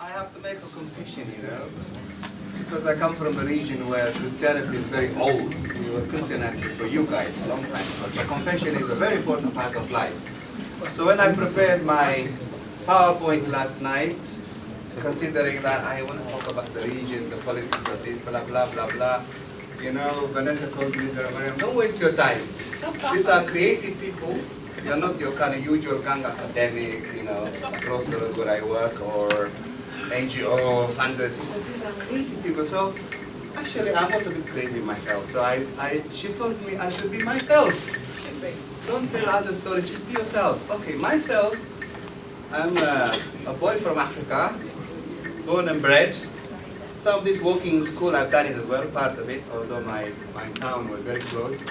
I have to make a confession, because I come from a region where Christianity is very old. We were Christianity for you guys a long time ago. So confession is a very important part of life. So when I prepared my PowerPoint last night, considering that I want to talk about the region, the politics of it, blah, blah, blah, blah, Vanessa told me, don't waste your time. These are creative people. You're not your kind of usual gang academic, across the road where I work, or NGO funders. She said, these are creative people. So actually, I'm also a bit crazy myself. So she told me I should be myself. Don't tell other stories, just be yourself. Okay, myself, I'm a boy from Africa, born and bred. Some of this walking school, I've done it as well, part of it, although my town was very close.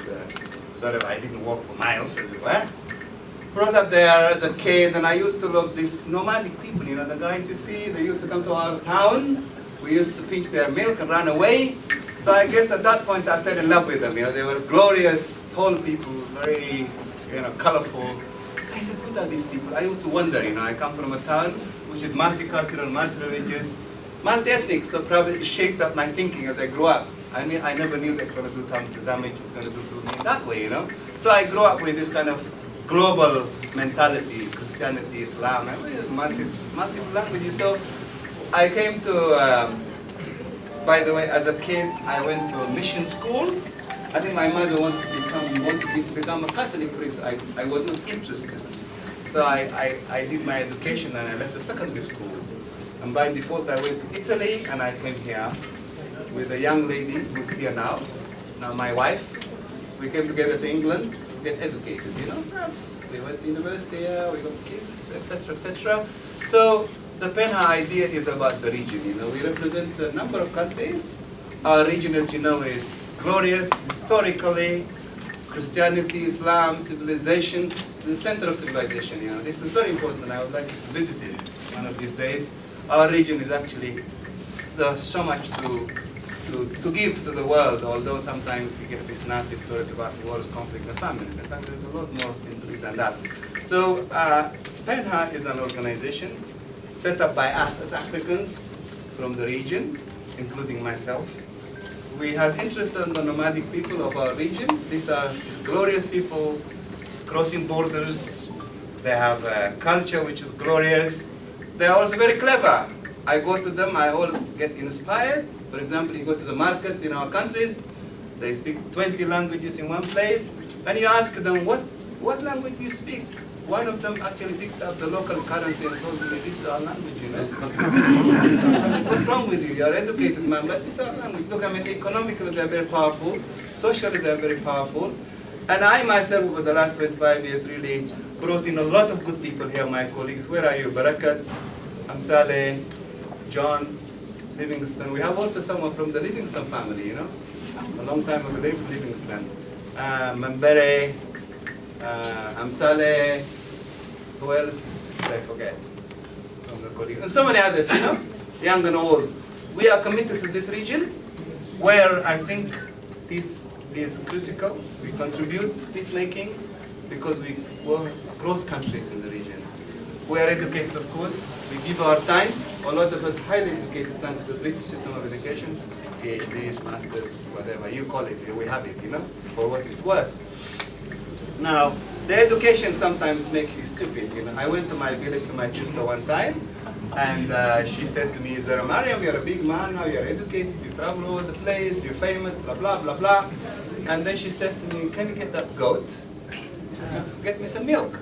I didn't walk for miles, as it were. Brought up there as a kid, and I used to love these nomadic people, the guys you see, they used to come to our town. We used to pinch their milk and run away. So I guess at that point I fell in love with them. They were glorious, tall people, very, colorful. So I said, what are these people? I used to wonder, I come from a town which is multicultural, multi-religious, multi-ethnic, so probably shaped up my thinking as I grew up. I never knew that's going to do damage, it's going to do to me that way, So I grew up with this kind of global mentality, Christianity, Islam, multiple languages. So I came to, by the way, as a kid, I went to a mission school. I think my mother wanted to become a Catholic priest. I was not interested. So I did my education and I left the secondary school. And by default, I went to Italy and I came here with a young lady who's here now my wife. We came together to England to get educated, perhaps. We went to university, we got kids, etc., etc. So the Penha idea is about the region, We represent a number of countries. Our region, as you know, is glorious historically. Christianity, Islam, civilizations, the center of civilization, This is very important and I would like you to visit it one of these days. Our region is actually so much to give to the world, although sometimes you get these nasty stories about wars, conflict, and famines. In fact, there's a lot more into it than that. So, Penha is an organization set up by us as Africans from the region, including myself. We have interest in the nomadic people of our region. These are glorious people crossing borders. They have a culture which is glorious. They are also very clever. I go to them, I all get inspired. For example, you go to the markets in our countries, they speak 20 languages in one place, and you ask them, what language do you speak? One of them actually picked up the local currency and told me, this is our language, What's wrong with you? You're educated man, but this is our language. Look, economically they're very powerful, socially they're very powerful, and I myself over the last 25 years really brought in a lot of good people here, my colleagues. Where are you? Barakat, Amsale, John, Livingston. We have also someone from the Livingston family, A long time ago, they from Livingston. Mambere, Amsale, who else did I forget? From the colleagues. And so many others, young and old. We are committed to this region where I think peace is critical. We contribute to peacemaking because we work across countries in the region. We are educated, of course. We give our time. A lot of us highly educated thanks to the British system of education, PhDs, masters, whatever you call it. We have it, for what it's worth. Now, the education sometimes makes you stupid. I went to my village to my sister one time, and she said to me, Zara Mariam, you're a big man now. You're educated. You travel all over the place. You're famous. Blah blah blah blah. And then she says to me, can you get that goat? Get me some milk.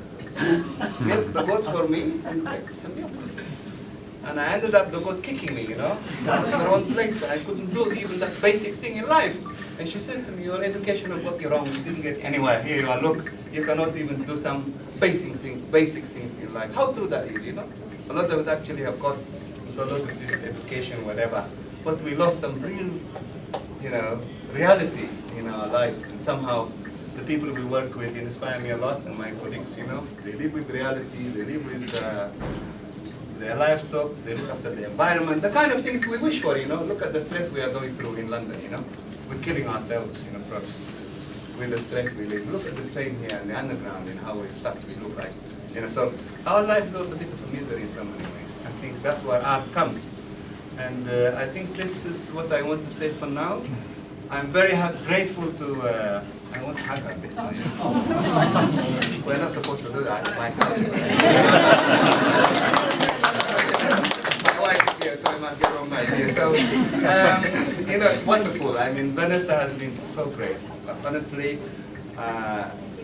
Milk the goat for me and make some milk. And I ended up the goat kicking me, I was in the wrong place. I couldn't do even that basic thing in life. And she says to me, your education got you wrong. You didn't get anywhere. Here you are, look, you cannot even do some basic things in life. How true that is, A lot of us actually have got a lot of this education, whatever. But we lost some real, reality in our lives. And somehow the people we work with inspire me a lot, and my colleagues, they live with reality, they live with their livestock, they look after the environment, the kind of things we wish for, Look at the stress we are going through in London, We're killing ourselves, perhaps, with the stress we live. Look at the train here and the underground and how we're stuck we look like. So our life is also a bit of a misery in so many ways. And think that's where art comes. And I think this is what I want to say for now. I'm very grateful to, I want to hug her a bit. We're not supposed to do that. My wife is here, so I might get wrong idea. So, you know, it's wonderful. I mean, Vanessa has been so great. Honestly,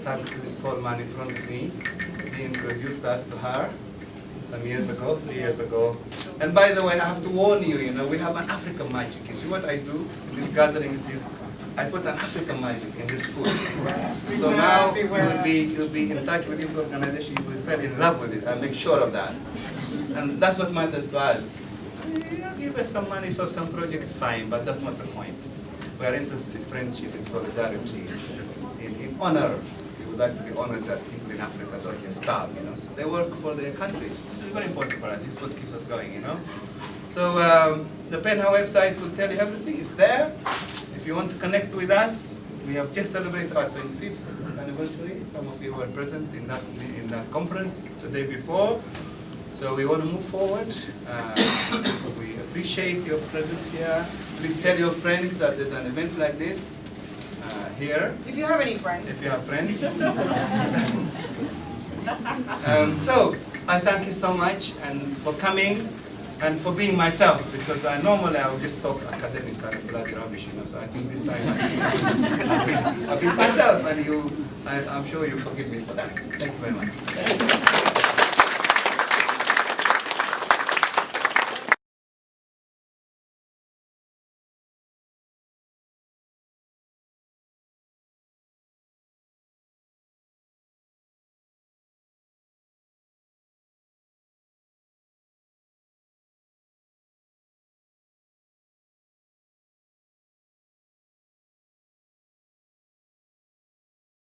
thanks to this tall man in front of me. He introduced us to her some years ago, 3 years ago. And by the way, I have to warn you, you know, we have an African magic. You see what I do in these gatherings is I put an African magic in this food. So now you'll be in touch with this organization, you will fall in love with it, I'll make sure of that. And that's what matters to us. Give us some money for some projects, fine, but that's not the point. We are interested in friendship, in solidarity, in honor. We would like to be honored that people in Africa don't just starve, you know. They work for their countries. This is very important for us. This is what keeps us going, you know. So the Penha website will tell you everything. It's there. If you want to connect with us, we have just celebrated our 25th anniversary. Some of you were present in that conference the day before. So we want to move forward. We appreciate your presence here. Please tell your friends that there's an event like this here. If you have any friends. If you have friends. So I thank you so much and for coming and for being myself, because normally I would just talk academic kind of bloody rubbish, you know. So I think this time I've been myself, and I'm sure you forgive me for that. Thank you very much.